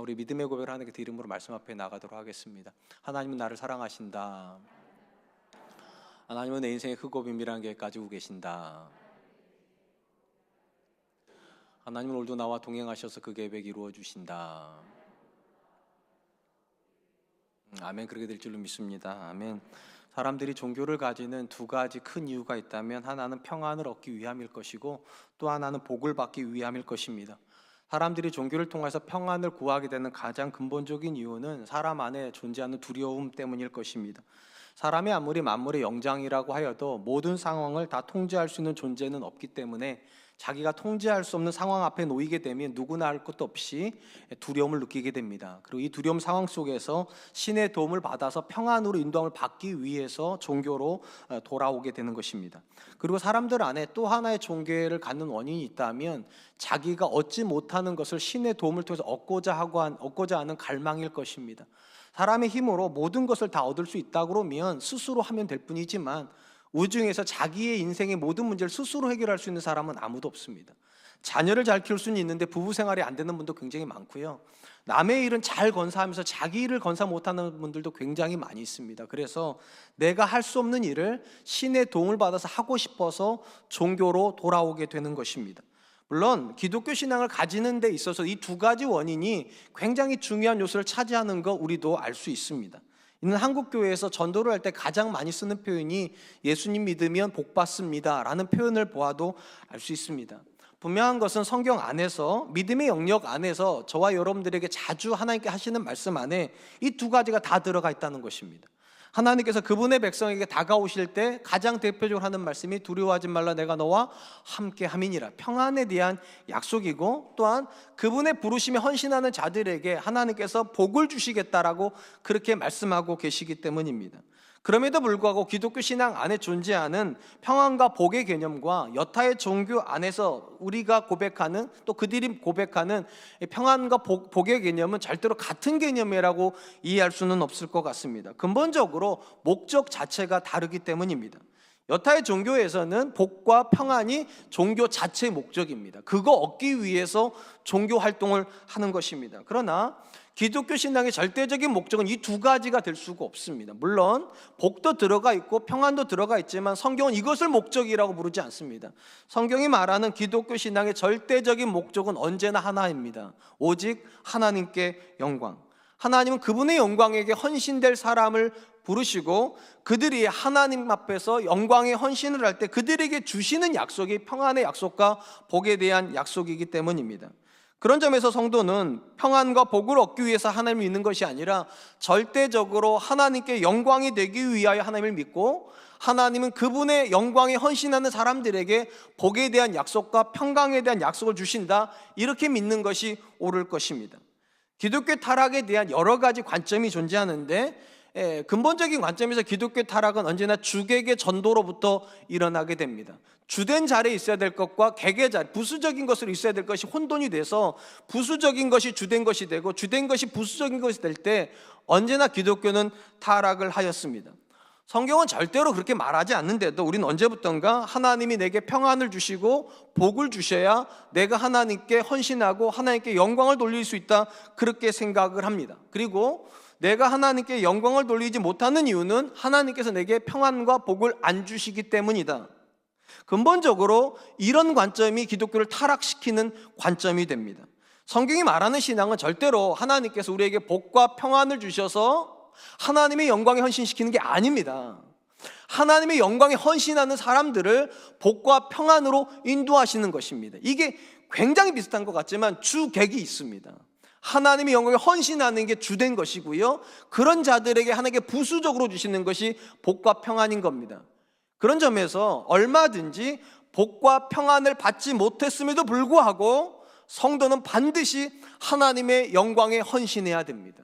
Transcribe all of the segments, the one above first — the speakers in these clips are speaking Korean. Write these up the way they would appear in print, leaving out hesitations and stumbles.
우리 믿음의 고백을 하나님께 드림으로 말씀 앞에 나가도록 하겠습니다. 하나님은 나를 사랑하신다. 하나님은 내 인생의 크고 비밀한 계획 가지고 계신다. 하나님은 오늘도 나와 동행하셔서 그 계획 이루어 주신다. 아멘. 그렇게 될 줄로 믿습니다. 아멘. 사람들이 종교를 가지는 두 가지 큰 이유가 있다면, 하나는 평안을 얻기 위함일 것이고 또 하나는 복을 받기 위함일 것입니다. 사람들이 종교를 통해서 평안을 구하게 되는 가장 근본적인 이유는 사람 안에 존재하는 두려움 때문일 것입니다. 사람이 아무리 만물의 영장이라고 하여도 모든 상황을 다 통제할 수 있는 존재는 없기 때문에 자기가 통제할 수 없는 상황 앞에 놓이게 되면 누구나 할 것도 없이 두려움을 느끼게 됩니다. 그리고 이 두려움 상황 속에서 신의 도움을 받아서 평안으로 인도함을 받기 위해서 종교로 돌아오게 되는 것입니다. 그리고 사람들 안에 또 하나의 종교를 갖는 원인이 있다면, 자기가 얻지 못하는 것을 신의 도움을 통해서 얻고자 하는 갈망일 것입니다. 사람의 힘으로 모든 것을 다 얻을 수 있다 그러면 스스로 하면 될 뿐이지만, 우중에서 자기의 인생의 모든 문제를 스스로 해결할 수 있는 사람은 아무도 없습니다. 자녀를 잘 키울 수는 있는데 부부 생활이 안 되는 분도 굉장히 많고요, 남의 일은 잘 건사하면서 자기 일을 건사 못하는 분들도 굉장히 많이 있습니다. 그래서 내가 할 수 없는 일을 신의 도움을 받아서 하고 싶어서 종교로 돌아오게 되는 것입니다. 물론 기독교 신앙을 가지는 데 있어서 이 두 가지 원인이 굉장히 중요한 요소를 차지하는 거 우리도 알 수 있습니다. 이는 한국교회에서 전도를 할 때 가장 많이 쓰는 표현이 예수님 믿으면 복 받습니다 라는 표현을 보아도 알 수 있습니다. 분명한 것은 성경 안에서, 믿음의 영역 안에서 저와 여러분들에게 자주 하나님께 하시는 말씀 안에 이 두 가지가 다 들어가 있다는 것입니다. 하나님께서 그분의 백성에게 다가오실 때 가장 대표적으로 하는 말씀이 두려워하지 말라, 내가 너와 함께 함이니라. 평안에 대한 약속이고, 또한 그분의 부르심에 헌신하는 자들에게 하나님께서 복을 주시겠다라고 그렇게 말씀하고 계시기 때문입니다. 그럼에도 불구하고 기독교 신앙 안에 존재하는 평안과 복의 개념과 여타의 종교 안에서 우리가 고백하는, 또 그들이 고백하는 평안과 복의 개념은 절대로 같은 개념이라고 이해할 수는 없을 것 같습니다. 근본적으로 목적 자체가 다르기 때문입니다. 여타의 종교에서는 복과 평안이 종교 자체의 목적입니다. 그거 얻기 위해서 종교 활동을 하는 것입니다. 그러나 기독교 신앙의 절대적인 목적은 이 두 가지가 될 수가 없습니다. 물론 복도 들어가 있고 평안도 들어가 있지만 성경은 이것을 목적이라고 부르지 않습니다. 성경이 말하는 기독교 신앙의 절대적인 목적은 언제나 하나입니다. 오직 하나님께 영광. 하나님은 그분의 영광에게 헌신될 사람을 부르시고, 그들이 하나님 앞에서 영광의 헌신을 할 때 그들에게 주시는 약속이 평안의 약속과 복에 대한 약속이기 때문입니다. 그런 점에서 성도는 평안과 복을 얻기 위해서 하나님을 믿는 것이 아니라 절대적으로 하나님께 영광이 되기 위하여 하나님을 믿고, 하나님은 그분의 영광에 헌신하는 사람들에게 복에 대한 약속과 평강에 대한 약속을 주신다, 이렇게 믿는 것이 옳을 것입니다. 기독교 타락에 대한 여러 가지 관점이 존재하는데, 근본적인 관점에서 기독교 타락은 언제나 주객의 전도로부터 일어나게 됩니다. 주된 자리에 있어야 될 것과 객의 자리, 부수적인 것으로 있어야 될 것이 혼돈이 돼서 부수적인 것이 주된 것이 되고 주된 것이 부수적인 것이 될 때 언제나 기독교는 타락을 하였습니다. 성경은 절대로 그렇게 말하지 않는데도 우리는 언제부턴가 하나님이 내게 평안을 주시고 복을 주셔야 내가 하나님께 헌신하고 하나님께 영광을 돌릴 수 있다, 그렇게 생각을 합니다. 그리고 내가 하나님께 영광을 돌리지 못하는 이유는 하나님께서 내게 평안과 복을 안 주시기 때문이다. 근본적으로 이런 관점이 기독교를 타락시키는 관점이 됩니다. 성경이 말하는 신앙은 절대로 하나님께서 우리에게 복과 평안을 주셔서 하나님의 영광에 헌신시키는 게 아닙니다. 하나님의 영광에 헌신하는 사람들을 복과 평안으로 인도하시는 것입니다. 이게 굉장히 비슷한 것 같지만 주객이 있습니다. 하나님의 영광에 헌신하는 게 주된 것이고요, 그런 자들에게 하나님께 부수적으로 주시는 것이 복과 평안인 겁니다. 그런 점에서 얼마든지 복과 평안을 받지 못했음에도 불구하고 성도는 반드시 하나님의 영광에 헌신해야 됩니다.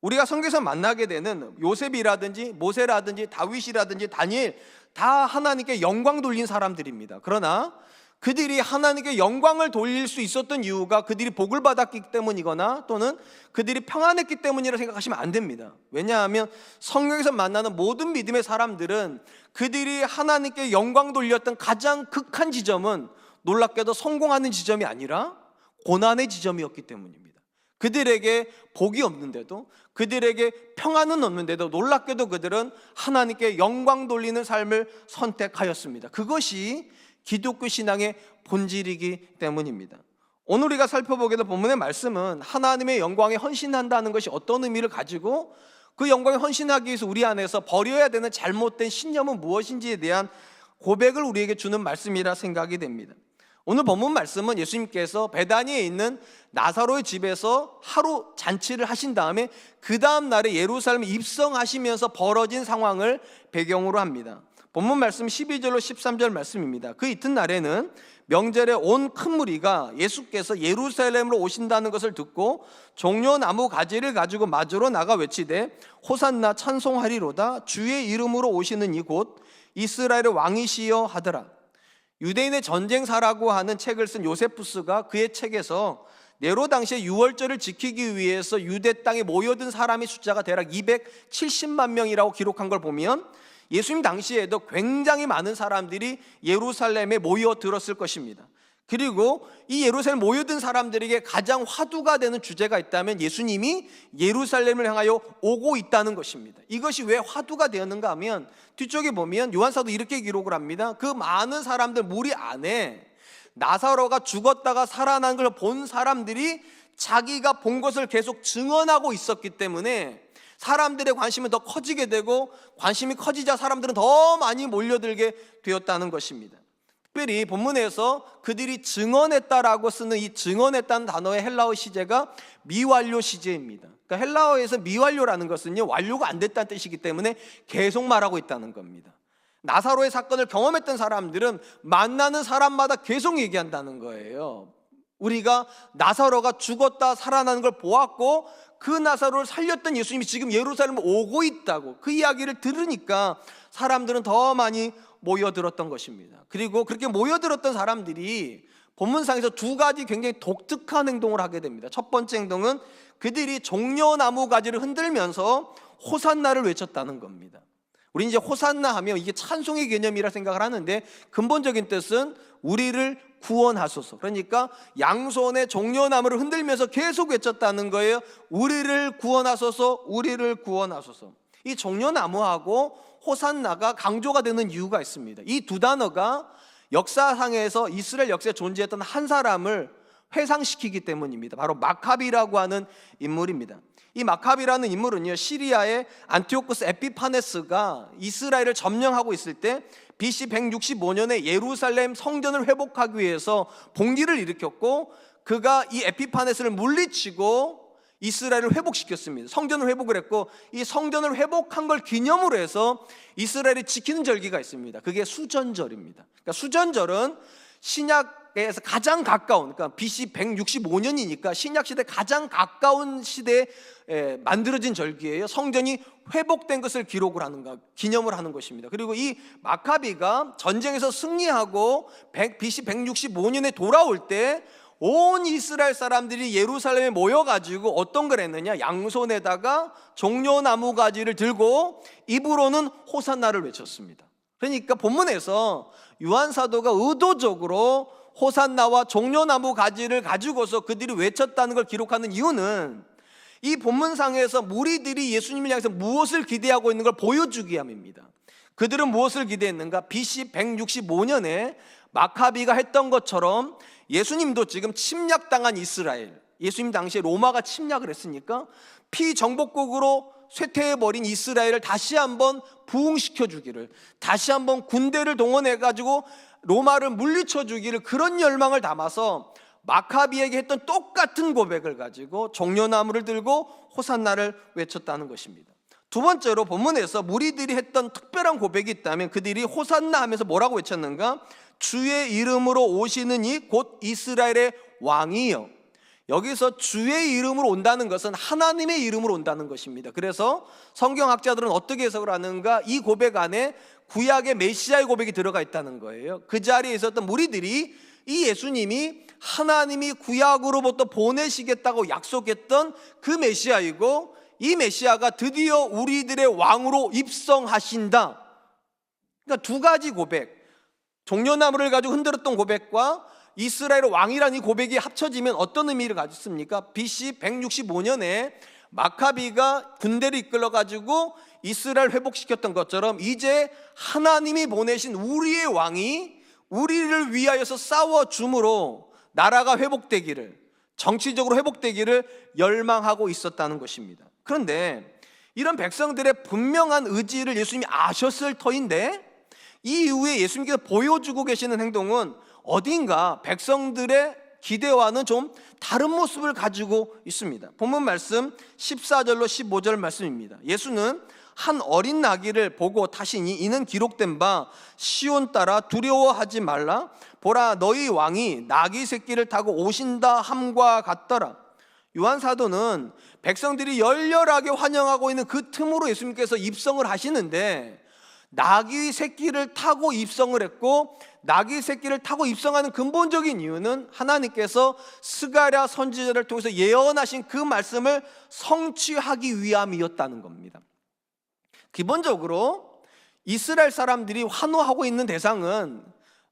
우리가 성경에서 만나게 되는 요셉이라든지 모세라든지 다윗이라든지 다니엘, 다 하나님께 영광 돌린 사람들입니다. 그러나 그들이 하나님께 영광을 돌릴 수 있었던 이유가 그들이 복을 받았기 때문이거나 또는 그들이 평안했기 때문이라고 생각하시면 안 됩니다. 왜냐하면 성경에서 만나는 모든 믿음의 사람들은 그들이 하나님께 영광 돌렸던 가장 극한 지점은 놀랍게도 성공하는 지점이 아니라 고난의 지점이었기 때문입니다. 그들에게 복이 없는데도, 그들에게 평안은 없는데도 놀랍게도 그들은 하나님께 영광 돌리는 삶을 선택하였습니다. 그것이 기독교 신앙의 본질이기 때문입니다. 오늘 우리가 살펴보게 될 본문의 말씀은 하나님의 영광에 헌신한다는 것이 어떤 의미를 가지고 그 영광에 헌신하기 위해서 우리 안에서 버려야 되는 잘못된 신념은 무엇인지에 대한 고백을 우리에게 주는 말씀이라 생각이 됩니다. 오늘 본문 말씀은 예수님께서 베다니에 있는 나사로의 집에서 하루 잔치를 하신 다음에 그 다음 날에 예루살렘에 입성하시면서 벌어진 상황을 배경으로 합니다. 본문 말씀 12절로 13절 말씀입니다. 그 이튿날에는 명절에 온 큰 무리가 예수께서 예루살렘으로 오신다는 것을 듣고 종려나무 가지를 가지고 마주로 나가 외치되 호산나 찬송하리로다 주의 이름으로 오시는 이곳 이스라엘의 왕이시여 하더라. 유대인의 전쟁사라고 하는 책을 쓴 요세푸스가 그의 책에서 네로 당시에 유월절을 지키기 위해서 유대 땅에 모여든 사람의 숫자가 대략 270만 명이라고 기록한 걸 보면 예수님 당시에도 굉장히 많은 사람들이 예루살렘에 모여들었을 것입니다. 그리고 이 예루살렘 모여든 사람들에게 가장 화두가 되는 주제가 있다면 예수님이 예루살렘을 향하여 오고 있다는 것입니다. 이것이 왜 화두가 되었는가 하면 뒤쪽에 보면 요한사도 이렇게 기록을 합니다. 그 많은 사람들 무리 안에 나사로가 죽었다가 살아난 걸 본 사람들이 자기가 본 것을 계속 증언하고 있었기 때문에 사람들의 관심은 더 커지게 되고 관심이 커지자 사람들은 더 많이 몰려들게 되었다는 것입니다. 특별히 본문에서 그들이 증언했다라고 쓰는 이 증언했다는 단어의 헬라어 시제가 미완료 시제입니다. 그러니까 헬라어에서 미완료라는 것은요, 완료가 안 됐다는 뜻이기 때문에 계속 말하고 있다는 겁니다. 나사로의 사건을 경험했던 사람들은 만나는 사람마다 계속 얘기한다는 거예요. 우리가 나사로가 죽었다 살아나는 걸 보았고 그 나사로를 살렸던 예수님이 지금 예루살렘에 오고 있다고 그 이야기를 들으니까 사람들은 더 많이 모여들었던 것입니다. 그리고 그렇게 모여들었던 사람들이 본문상에서 두 가지 굉장히 독특한 행동을 하게 됩니다. 첫 번째 행동은 그들이 종려나무 가지를 흔들면서 호산나를 외쳤다는 겁니다. 우리 이제 호산나 하면 이게 찬송의 개념이라 생각을 하는데 근본적인 뜻은 우리를 구원하소서. 그러니까 양손에 종려나무를 흔들면서 계속 외쳤다는 거예요. 우리를 구원하소서, 우리를 구원하소서. 이 종려나무하고 호산나가 강조가 되는 이유가 있습니다. 이 두 단어가 역사상에서 이스라엘 역사에 존재했던 한 사람을 회상시키기 때문입니다. 바로 마카비라고 하는 인물입니다. 이 마카비라는 인물은요, 시리아의 안티오쿠스 에피파네스가 이스라엘을 점령하고 있을 때 BC 165년에 예루살렘 성전을 회복하기 위해서 봉기를 일으켰고 그가 이 에피파네스를 물리치고 이스라엘을 회복시켰습니다. 성전을 회복을 했고 이 성전을 회복한 걸 기념으로 해서 이스라엘이 지키는 절기가 있습니다. 그게 수전절입니다. 그러니까 수전절은 신약에서 가장 가까운, 그러니까 BC 165년이니까 신약 시대 가장 가까운 시대에 만들어진 절기예요. 성전이 회복된 것을 기록을 하는 것, 기념을 하는 것입니다. 그리고 이 마카비가 전쟁에서 승리하고 BC 165년에 돌아올 때 온 이스라엘 사람들이 예루살렘에 모여가지고 어떤 걸 했느냐, 양손에다가 종려나무 가지를 들고 입으로는 호산나를 외쳤습니다. 그러니까 본문에서 요한 사도가 의도적으로 호산나와 종려나무 가지를 가지고서 그들이 외쳤다는 걸 기록하는 이유는 이 본문상에서 무리들이 예수님을 향해서 무엇을 기대하고 있는 걸 보여주기 위함입니다. 그들은 무엇을 기대했는가? BC 165년에 마카비가 했던 것처럼 예수님도 지금 침략당한 이스라엘, 예수님 당시에 로마가 침략을 했으니까 피정복국으로 쇠퇴해버린 이스라엘을 다시 한번 부흥시켜 주기를, 다시 한번 군대를 동원해가지고 로마를 물리쳐 주기를, 그런 열망을 담아서 마카비에게 했던 똑같은 고백을 가지고 종려나무를 들고 호산나를 외쳤다는 것입니다. 두 번째로 본문에서 무리들이 했던 특별한 고백이 있다면 그들이 호산나 하면서 뭐라고 외쳤는가? 주의 이름으로 오시는 이 곧 이스라엘의 왕이요. 여기서 주의 이름으로 온다는 것은 하나님의 이름으로 온다는 것입니다. 그래서 성경학자들은 어떻게 해석을 하는가? 이 고백 안에 구약의 메시아의 고백이 들어가 있다는 거예요. 그 자리에 있었던 무리들이 이 예수님이 하나님이 구약으로부터 보내시겠다고 약속했던 그 메시아이고 이 메시아가 드디어 우리들의 왕으로 입성하신다. 그러니까 두 가지 고백, 종려나무를 가지고 흔들었던 고백과 이스라엘의 왕이라는 이 고백이 합쳐지면 어떤 의미를 가졌습니까? BC 165년에 마카비가 군대를 이끌어가지고 이스라엘 회복시켰던 것처럼 이제 하나님이 보내신 우리의 왕이 우리를 위하여서 싸워줌으로 나라가 회복되기를, 정치적으로 회복되기를 열망하고 있었다는 것입니다. 그런데 이런 백성들의 분명한 의지를 예수님이 아셨을 터인데 이 이후에 예수님께서 보여주고 계시는 행동은 어딘가 백성들의 기대와는 좀 다른 모습을 가지고 있습니다. 본문 말씀 14절로 15절 말씀입니다. 예수는 한 어린 나귀를 보고 타시니 이는 기록된 바 시온 따라 두려워하지 말라 보라 너희 왕이 나귀 새끼를 타고 오신다 함과 같더라. 요한 사도는 백성들이 열렬하게 환영하고 있는 그 틈으로 예수님께서 입성을 하시는데 나귀 새끼를 타고 입성을 했고 나귀 새끼를 타고 입성하는 근본적인 이유는 하나님께서 스가랴 선지자를 통해서 예언하신 그 말씀을 성취하기 위함이었다는 겁니다. 기본적으로 이스라엘 사람들이 환호하고 있는 대상은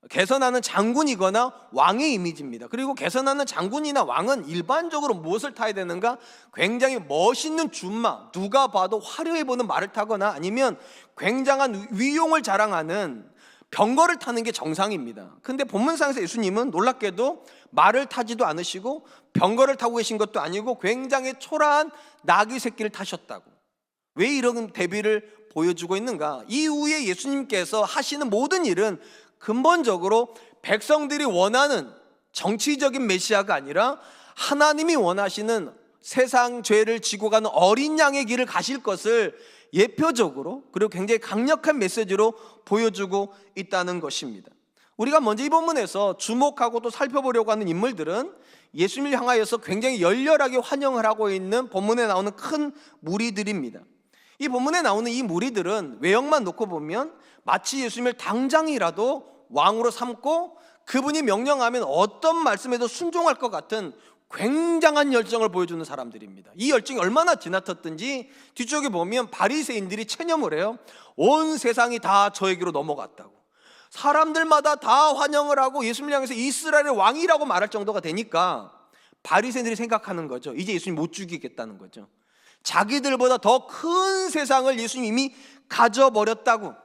개선하는 장군이거나 왕의 이미지입니다. 그리고 개선하는 장군이나 왕은 일반적으로 무엇을 타야 되는가? 굉장히 멋있는 준마, 누가 봐도 화려해 보이는 말을 타거나 아니면 굉장한 위용을 자랑하는 병거를 타는 게 정상입니다. 근데 본문상에서 예수님은 놀랍게도 말을 타지도 않으시고 병거를 타고 계신 것도 아니고 굉장히 초라한 나귀 새끼를 타셨다고. 왜 이런 대비를 보여주고 있는가? 이후에 예수님께서 하시는 모든 일은 근본적으로 백성들이 원하는 정치적인 메시아가 아니라 하나님이 원하시는 세상 죄를 지고 가는 어린 양의 길을 가실 것을 예표적으로 그리고 굉장히 강력한 메시지로 보여주고 있다는 것입니다. 우리가 먼저 이 본문에서 주목하고 또 살펴보려고 하는 인물들은 예수님을 향하여서 굉장히 열렬하게 환영을 하고 있는 본문에 나오는 큰 무리들입니다. 이 본문에 나오는 이 무리들은 외형만 놓고 보면 마치 예수님을 당장이라도 왕으로 삼고 그분이 명령하면 어떤 말씀에도 순종할 것 같은 굉장한 열정을 보여주는 사람들입니다. 이 열정이 얼마나 지나쳤든지 뒤쪽에 보면 바리새인들이 체념을 해요. 온 세상이 다 저에게로 넘어갔다고. 사람들마다 다 환영을 하고 예수님을 향해서 이스라엘의 왕이라고 말할 정도가 되니까 바리새인들이 생각하는 거죠. 이제 예수님 못 죽이겠다는 거죠. 자기들보다 더 큰 세상을 예수님이 이미 가져버렸다고.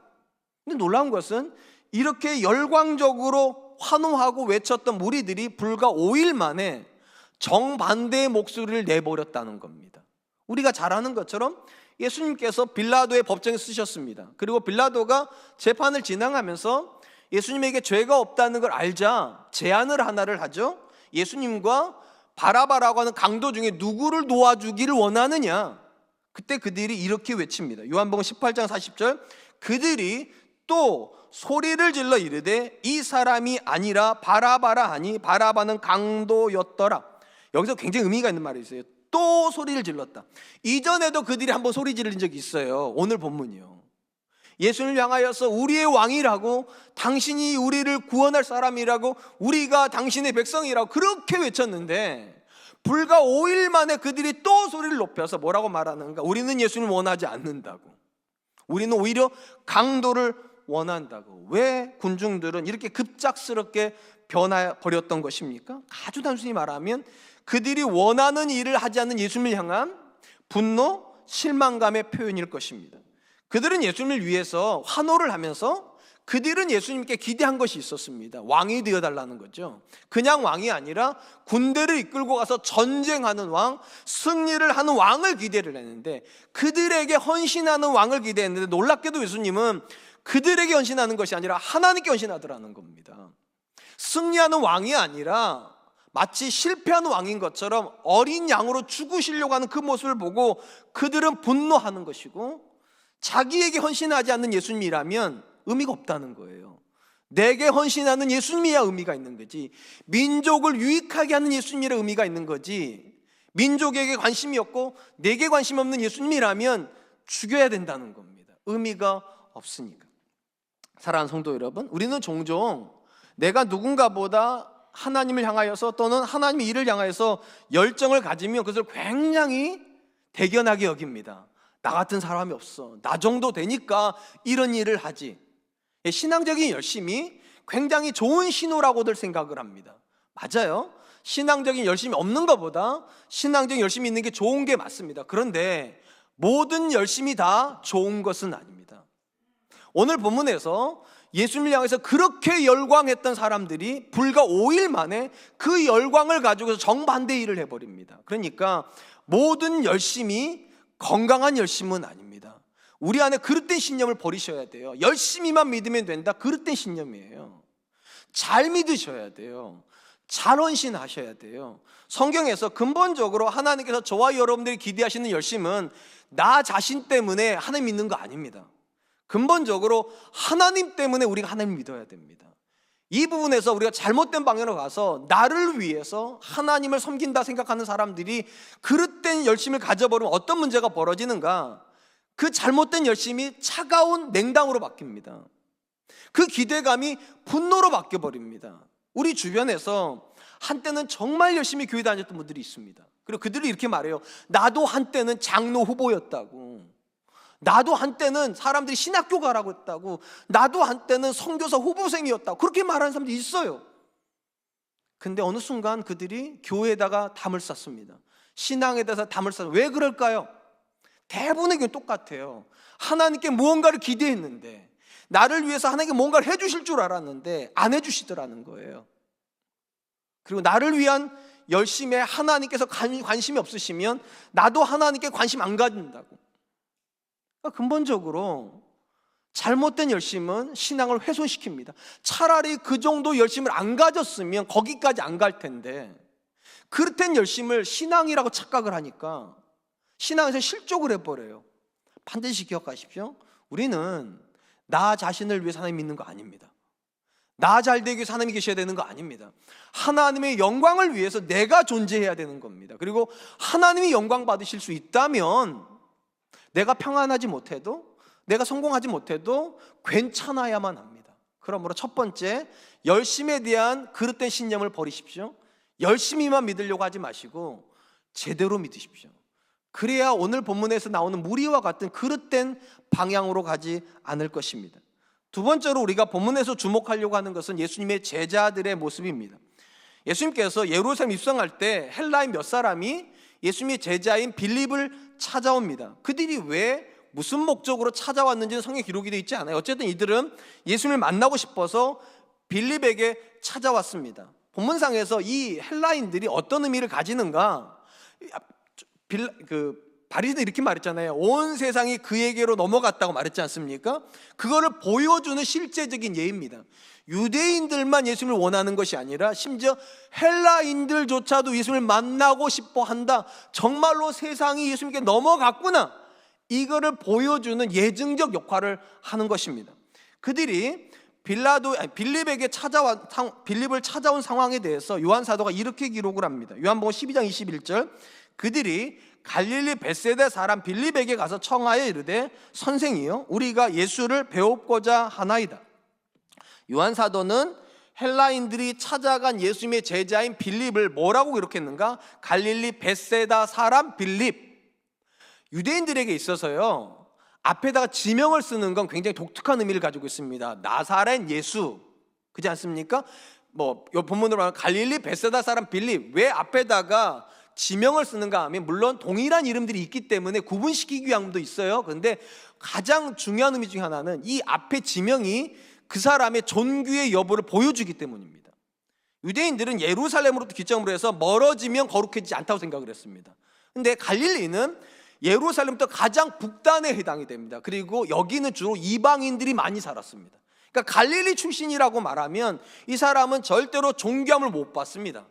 근데 놀라운 것은 이렇게 열광적으로 환호하고 외쳤던 무리들이 불과 5일 만에 정반대의 목소리를 내버렸다는 겁니다. 우리가 잘 아는 것처럼 예수님께서 빌라도의 법정에 쓰셨습니다. 그리고 빌라도가 재판을 진행하면서 예수님에게 죄가 없다는 걸 알자 제안을 하나를 하죠. 예수님과 바라바라고 하는 강도 중에 누구를 도와주기를 원하느냐. 그때 그들이 이렇게 외칩니다. 요한복음 18장 40절 그들이 또 소리를 질러 이르되 이 사람이 아니라 바라바라 하니 바라바는 강도였더라. 여기서 굉장히 의미가 있는 말이 있어요. 또 소리를 질렀다. 이전에도 그들이 한번 소리 지른 적이 있어요. 오늘 본문이요. 예수님을 향하여서 우리의 왕이라고, 당신이 우리를 구원할 사람이라고, 우리가 당신의 백성이라고 그렇게 외쳤는데 불과 5일 만에 그들이 또 소리를 높여서 뭐라고 말하는가? 우리는 예수님을 원하지 않는다고. 우리는 오히려 강도를 원한다고. 왜 군중들은 이렇게 급작스럽게 변해버렸던 것입니까? 아주 단순히 말하면 그들이 원하는 일을 하지 않는 예수님을 향한 분노, 실망감의 표현일 것입니다. 그들은 예수님을 위해서 환호를 하면서 그들은 예수님께 기대한 것이 있었습니다. 왕이 되어달라는 거죠. 그냥 왕이 아니라 군대를 이끌고 가서 전쟁하는 왕, 승리를 하는 왕을 기대를 했는데 그들에게 헌신하는 왕을 기대했는데 놀랍게도 예수님은 그들에게 헌신하는 것이 아니라 하나님께 헌신하더라는 겁니다. 승리하는 왕이 아니라 마치 실패한 왕인 것처럼 어린 양으로 죽으시려고 하는 그 모습을 보고 그들은 분노하는 것이고, 자기에게 헌신하지 않는 예수님이라면 의미가 없다는 거예요. 내게 헌신하는 예수님이야 의미가 있는 거지, 민족을 유익하게 하는 예수님이라 의미가 있는 거지, 민족에게 관심이 없고 내게 관심 없는 예수님이라면 죽여야 된다는 겁니다. 의미가 없으니까. 사랑하는 성도 여러분, 우리는 종종 내가 누군가보다 하나님을 향하여서 또는 하나님의 일을 향하여서 열정을 가지면 그것을 굉장히 대견하게 여깁니다. 나 같은 사람이 없어, 나 정도 되니까 이런 일을 하지. 신앙적인 열심이 굉장히 좋은 신호라고들 생각을 합니다. 맞아요. 신앙적인 열심이 없는 것보다 신앙적인 열심이 있는 게 좋은 게 맞습니다. 그런데 모든 열심이 다 좋은 것은 아닙니다. 오늘 본문에서 예수님을 향해서 그렇게 열광했던 사람들이 불과 5일 만에 그 열광을 가지고서 정반대 일을 해버립니다. 그러니까 모든 열심이 건강한 열심은 아닙니다. 우리 안에 그릇된 신념을 버리셔야 돼요. 열심히만 믿으면 된다, 그릇된 신념이에요. 잘 믿으셔야 돼요. 잘 헌신하셔야 돼요. 성경에서 근본적으로 하나님께서 저와 여러분들이 기대하시는 열심은 나 자신 때문에 하나님 믿는 거 아닙니다. 근본적으로 하나님 때문에 우리가 하나님을 믿어야 됩니다. 이 부분에서 우리가 잘못된 방향으로 가서 나를 위해서 하나님을 섬긴다 생각하는 사람들이 그릇된 열심을 가져버리면 어떤 문제가 벌어지는가? 그 잘못된 열심이 차가운 냉담으로 바뀝니다. 그 기대감이 분노로 바뀌어버립니다. 우리 주변에서 한때는 정말 열심히 교회 다녔던 분들이 있습니다. 그리고 그들이 이렇게 말해요. 나도 한때는 장로 후보였다고, 나도 한때는 사람들이 신학교 가라고 했다고, 나도 한때는 선교사 후보생이었다고 그렇게 말하는 사람들이 있어요. 근데 어느 순간 그들이 교회에다가 담을 쌌습니다. 신앙에 대해서 담을 쌌어요. 왜 그럴까요? 대부분의 경우 똑같아요. 하나님께 무언가를 기대했는데, 나를 위해서 하나님께 뭔가를 해주실 줄 알았는데 안 해주시더라는 거예요. 그리고 나를 위한 열심에 하나님께서 관심이 없으시면 나도 하나님께 관심 안 가진다고. 그러니까 근본적으로 잘못된 열심은 신앙을 훼손시킵니다. 차라리 그 정도 열심을 안 가졌으면 거기까지 안 갈 텐데, 그릇된 열심을 신앙이라고 착각을 하니까 신앙에서 실족을 해버려요. 반드시 기억하십시오. 우리는 나 자신을 위해서 하나님 믿는 거 아닙니다. 나 잘 되기 위해서 하나님이 계셔야 되는 거 아닙니다. 하나님의 영광을 위해서 내가 존재해야 되는 겁니다. 그리고 하나님이 영광 받으실 수 있다면 내가 평안하지 못해도, 내가 성공하지 못해도 괜찮아야만 합니다. 그러므로 첫 번째, 열심에 대한 그릇된 신념을 버리십시오. 열심히만 믿으려고 하지 마시고 제대로 믿으십시오. 그래야 오늘 본문에서 나오는 무리와 같은 그릇된 방향으로 가지 않을 것입니다. 두 번째로 우리가 본문에서 주목하려고 하는 것은 예수님의 제자들의 모습입니다. 예수님께서 예루살렘 입성할 때 헬라인 몇 사람이 예수님의 제자인 빌립을 찾아옵니다. 그들이 왜 무슨 목적으로 찾아왔는지는 성경 기록이 되어 있지 않아요. 어쨌든 이들은 예수님을 만나고 싶어서 빌립에게 찾아왔습니다. 본문상에서 이 헬라인들이 어떤 의미를 가지는가? 바리새인들이 이렇게 말했잖아요. 온 세상이 그에게로 넘어갔다고 말했지 않습니까? 그거를 보여주는 실제적인 예입니다. 유대인들만 예수님을 원하는 것이 아니라 심지어 헬라인들조차도 예수님을 만나고 싶어 한다. 정말로 세상이 예수님께 넘어갔구나. 이거를 보여주는 예증적 역할을 하는 것입니다. 그들이 빌립을 찾아온 상황에 대해서 요한 사도가 이렇게 기록을 합니다. 요한복음 12장 21절, 그들이 갈릴리 벳세다 사람 빌립에게 가서 청하여 이르되 선생이여 우리가 예수를 배웁고자 하나이다. 요한 사도는 헬라인들이 찾아간 예수님의 제자인 빌립을 뭐라고 기록했는가? 갈릴리 벳세다 사람 빌립. 유대인들에게 있어서요, 앞에다가 지명을 쓰는 건 굉장히 독특한 의미를 가지고 있습니다. 나사렛 예수, 그렇지 않습니까? 이 본문으로 말하면 갈릴리 벳세다 사람 빌립. 왜 앞에다가 지명을 쓰는가 하면, 물론 동일한 이름들이 있기 때문에 구분시키기 위함도 있어요. 그런데 가장 중요한 의미 중에 하나는 이 앞에 지명이 그 사람의 존귀의 여부를 보여주기 때문입니다. 유대인들은 예루살렘으로부터 기점으로 해서 멀어지면 거룩해지지 않다고 생각을 했습니다. 그런데 갈릴리는 예루살렘부터 가장 북단에 해당이 됩니다. 그리고 여기는 주로 이방인들이 많이 살았습니다. 그러니까 갈릴리 출신이라고 말하면 이 사람은 절대로 존귀함을 못 받습니다.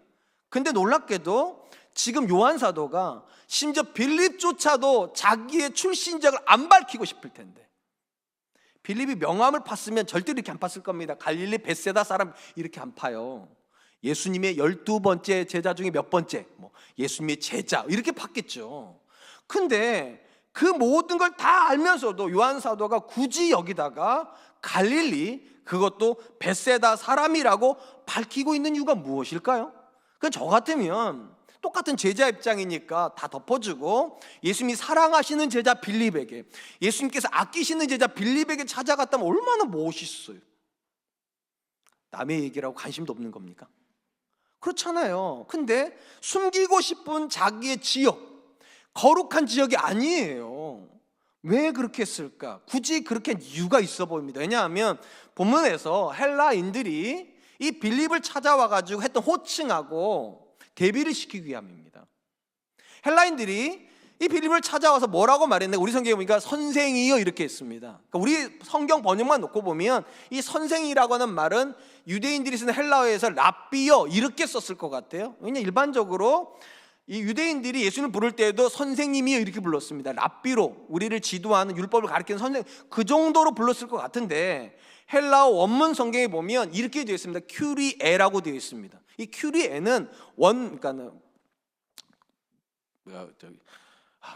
근데 놀랍게도 지금 요한 사도가 심지어 빌립조차도 자기의 출신적을 안 밝히고 싶을 텐데, 빌립이 명함을 팠으면 절대로 이렇게 안 팠을 겁니다. 갈릴리 벳세다 사람 이렇게 안 파요. 예수님의 12번째 제자 중에 몇 번째, 예수님의 제자 이렇게 팠겠죠. 근데 그 모든 걸 다 알면서도 요한 사도가 굳이 여기다가 갈릴리, 그것도 벳세다 사람이라고 밝히고 있는 이유가 무엇일까요? 저 같으면 똑같은 제자 입장이니까 다 덮어주고 예수님이 사랑하시는 제자 빌립에게, 예수님께서 아끼시는 제자 빌립에게 찾아갔다면 얼마나 멋있어요. 남의 얘기라고 관심도 없는 겁니까? 그렇잖아요. 근데 숨기고 싶은 자기의 지역, 거룩한 지역이 아니에요. 왜 그렇게 했을까? 굳이 그렇게 이유가 있어 보입니다. 왜냐하면 본문에서 헬라인들이 이 빌립을 찾아와 가지고 했던 호칭하고 대비를 시키기 위함입니다. 헬라인들이 이 빌립을 찾아와서 뭐라고 말했는데 우리 성경에 보니까 선생이여 이렇게 했습니다. 그러니까 우리 성경 번역만 놓고 보면 이 선생이라고 하는 말은 유대인들이 쓰는 헬라어에서 랍비여 이렇게 썼을 것 같아요. 왜냐하면 일반적으로 이 유대인들이 예수님을 부를 때에도 선생님이여 이렇게 불렀습니다. 랍비로 우리를 지도하는 율법을 가르치는 선생, 그 정도로 불렀을 것 같은데 헬라어 원문 성경에 보면 이렇게 되어 있습니다. 큐리에라고 되어 있습니다. 이 큐리에는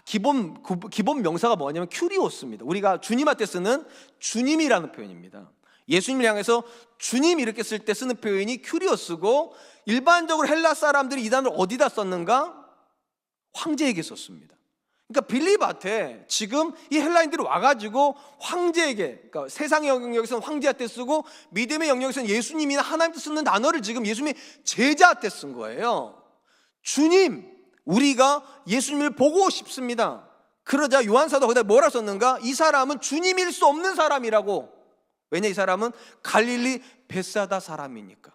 기본 명사가 뭐냐면 큐리오스입니다. 우리가 주님한테 쓰는 주님이라는 표현입니다. 예수님을 향해서 주님 이렇게 쓸 때 쓰는 표현이 큐리오스고, 일반적으로 헬라 사람들이 이 단어를 어디다 썼는가? 황제에게 썼습니다. 그러니까 빌립한테 지금 이 헬라인들이 와가지고 황제에게, 그러니까 세상의 영역에서는 황제한테 쓰고 믿음의 영역에서는 예수님이나 하나님한테 쓰는 단어를 지금 예수님이 제자한테 쓴 거예요. 주님, 우리가 예수님을 보고 싶습니다. 그러자 요한사도가 거기다 뭐라 썼는가? 이 사람은 주님일 수 없는 사람이라고. 왜냐, 이 사람은 갈릴리 벳사다 사람이니까.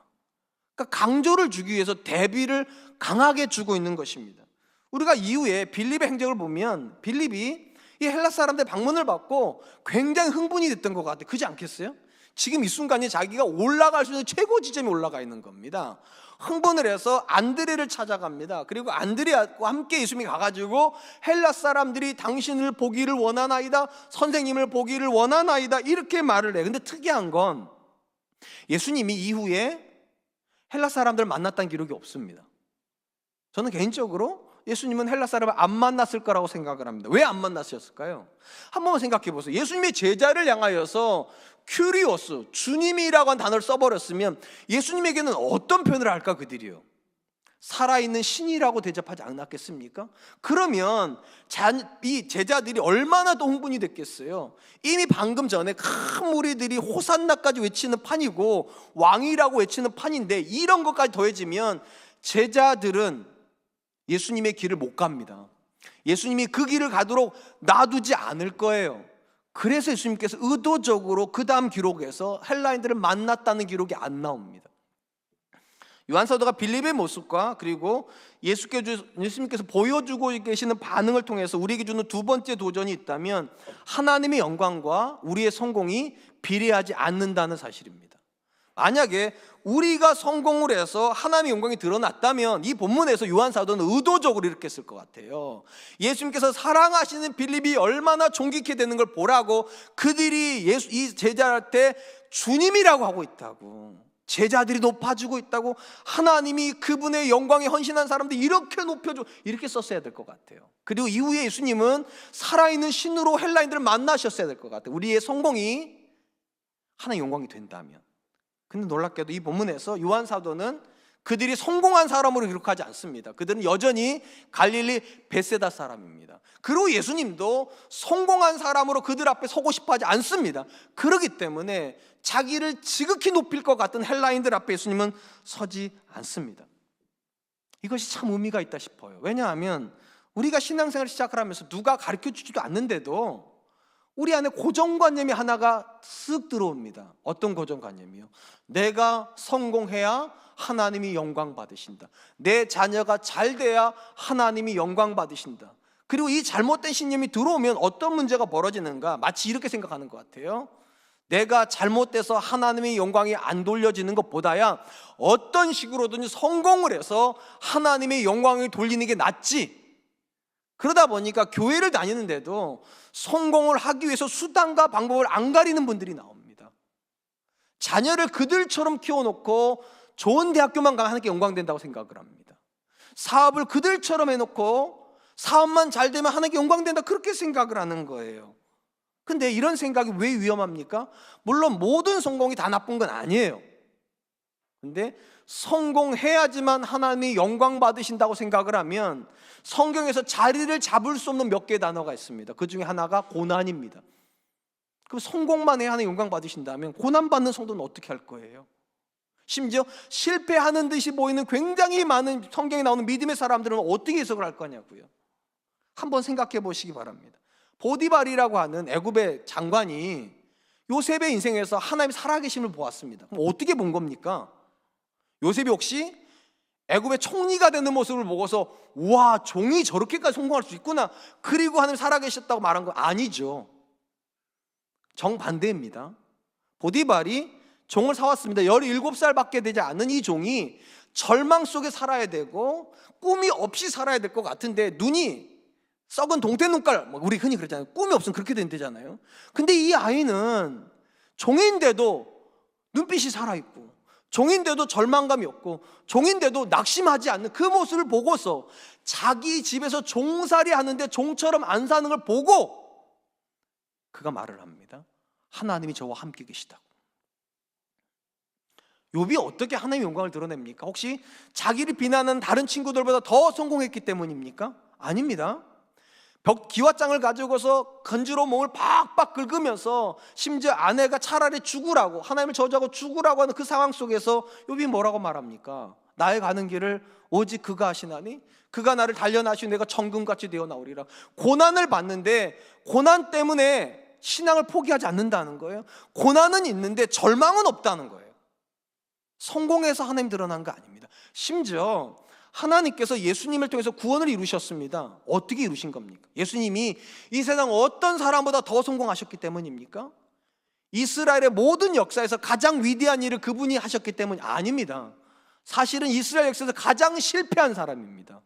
그러니까 강조를 주기 위해서 대비를 강하게 주고 있는 것입니다. 우리가 이후에 빌립의 행적을 보면 빌립이 이 헬라 사람들 방문을 받고 굉장히 흥분이 됐던 것 같아요. 그렇지 않겠어요? 지금 이 순간에 자기가 올라갈 수 있는 최고 지점에 올라가 있는 겁니다. 흥분을 해서 안드레를 찾아갑니다. 그리고 안드레와 함께 예수님이 가가지고 헬라 사람들이 당신을 보기를 원하나이다, 선생님을 보기를 원하나이다 이렇게 말을 해요. 근데 특이한 건 예수님이 이후에 헬라 사람들을 만났다는 기록이 없습니다. 저는 개인적으로 예수님은 헬라 사람을 안 만났을 거라고 생각을 합니다. 왜 안 만났을까요? 한 번만 생각해 보세요. 예수님의 제자를 향하여서 큐리오스, 주님이라고 한 단어를 써버렸으면 예수님에게는 어떤 표현을 할까 그들이요? 살아있는 신이라고 대접하지 않았겠습니까? 그러면 이 제자들이 얼마나 더 흥분이 됐겠어요? 이미 방금 전에 큰 무리들이 호산나까지 외치는 판이고 왕이라고 외치는 판인데 이런 것까지 더해지면 제자들은 예수님의 길을 못 갑니다. 예수님이 그 길을 가도록 놔두지 않을 거예요. 그래서 예수님께서 의도적으로 그 다음 기록에서 헬라인들을 만났다는 기록이 안 나옵니다. 요한사도가 빌립의 모습과 그리고 예수님께서 보여주고 계시는 반응을 통해서 우리에게 주는 두 번째 도전이 있다면 하나님의 영광과 우리의 성공이 비례하지 않는다는 사실입니다. 만약에 우리가 성공을 해서 하나님의 영광이 드러났다면 이 본문에서 요한사도는 의도적으로 이렇게 쓸 것 같아요. 예수님께서 사랑하시는 빌립이 얼마나 존귀케 되는 걸 보라고 그들이 이 제자한테 주님이라고 하고 있다고, 제자들이 높아지고 있다고, 하나님이 그분의 영광에 헌신한 사람들 이렇게 높여줘, 이렇게 썼어야 될 것 같아요. 그리고 이후에 예수님은 살아있는 신으로 헬라인들을 만나셨어야 될 것 같아요. 우리의 성공이 하나님의 영광이 된다면. 근데 놀랍게도 이 본문에서 요한사도는 그들이 성공한 사람으로 기록하지 않습니다. 그들은 여전히 갈릴리 벳세다 사람입니다. 그리고 예수님도 성공한 사람으로 그들 앞에 서고 싶어 하지 않습니다. 그렇기 때문에 자기를 지극히 높일 것 같은 헬라인들 앞에 예수님은 서지 않습니다. 이것이 참 의미가 있다 싶어요. 왜냐하면 우리가 신앙생활을 시작을 하면서 누가 가르쳐주지도 않는데도 우리 안에 고정관념이 하나가 쓱 들어옵니다. 어떤 고정관념이요? 내가 성공해야 하나님이 영광 받으신다. 내 자녀가 잘 돼야 하나님이 영광 받으신다. 그리고 이 잘못된 신념이 들어오면 어떤 문제가 벌어지는가? 마치 이렇게 생각하는 것 같아요. 내가 잘못돼서 하나님의 영광이 안 돌려지는 것보다야 어떤 식으로든지 성공을 해서 하나님의 영광을 돌리는 게 낫지. 그러다 보니까 교회를 다니는데도 성공을 하기 위해서 수단과 방법을 안 가리는 분들이 나옵니다. 자녀를 그들처럼 키워놓고 좋은 대학교만 가면 하나님께 영광된다고 생각을 합니다. 사업을 그들처럼 해놓고 사업만 잘 되면 하나님께 영광된다, 그렇게 생각을 하는 거예요. 근데 이런 생각이 왜 위험합니까? 물론 모든 성공이 다 나쁜 건 아니에요. 근데 성공해야지만 하나님이 영광 받으신다고 생각을 하면 성경에서 자리를 잡을 수 없는 몇 개의 단어가 있습니다. 그 중에 하나가 고난입니다. 그럼 성공만 해야 하나님 영광 받으신다면 고난받는 성도는 어떻게 할 거예요? 심지어 실패하는 듯이 보이는 굉장히 많은 성경에 나오는 믿음의 사람들은 어떻게 해석을 할 거냐고요. 한번 생각해 보시기 바랍니다. 보디발이라고 하는 애굽의 장관이 요셉의 인생에서 하나님의 살아계심을 보았습니다. 그럼 어떻게 본 겁니까? 요셉이 혹시 애굽의 총리가 되는 모습을 보고서 우와, 종이 저렇게까지 성공할 수 있구나, 그리고 하나님 살아계셨다고 말한 거 아니죠. 정반대입니다. 보디발이 종을 사왔습니다. 17살밖에 되지 않은 이 종이 절망 속에 살아야 되고 꿈이 없이 살아야 될 것 같은데, 눈이 썩은 동태 눈깔, 우리 흔히 그러잖아요. 꿈이 없으면 그렇게 된대잖아요. 근데 이 아이는 종인데도 눈빛이 살아있고, 종인데도 절망감이 없고, 종인데도 낙심하지 않는 그 모습을 보고서 자기 집에서 종살이 하는데 종처럼 안 사는 걸 보고 그가 말을 합니다. 하나님이 저와 함께 계시다고. 욥이 어떻게 하나님의 영광을 드러냅니까? 혹시 자기를 비난하는 다른 친구들보다 더 성공했기 때문입니까? 아닙니다. 기와장을 가지고서 건지로 몸을 팍팍 긁으면서 심지어 아내가 차라리 죽으라고, 하나님을 저주하고 죽으라고 하는 그 상황 속에서 욥이 뭐라고 말합니까? 나의 가는 길을 오직 그가 하시나니 그가 나를 단련하시고 내가 정금같이 되어 나오리라. 고난을 받는데 고난 때문에 신앙을 포기하지 않는다는 거예요. 고난은 있는데 절망은 없다는 거예요. 성공해서 하나님 드러난 거 아닙니다. 심지어 하나님께서 예수님을 통해서 구원을 이루셨습니다. 어떻게 이루신 겁니까? 예수님이 이 세상 어떤 사람보다 더 성공하셨기 때문입니까? 이스라엘의 모든 역사에서 가장 위대한 일을 그분이 하셨기 때문이 아닙니다. 사실은 이스라엘 역사에서 가장 실패한 사람입니다.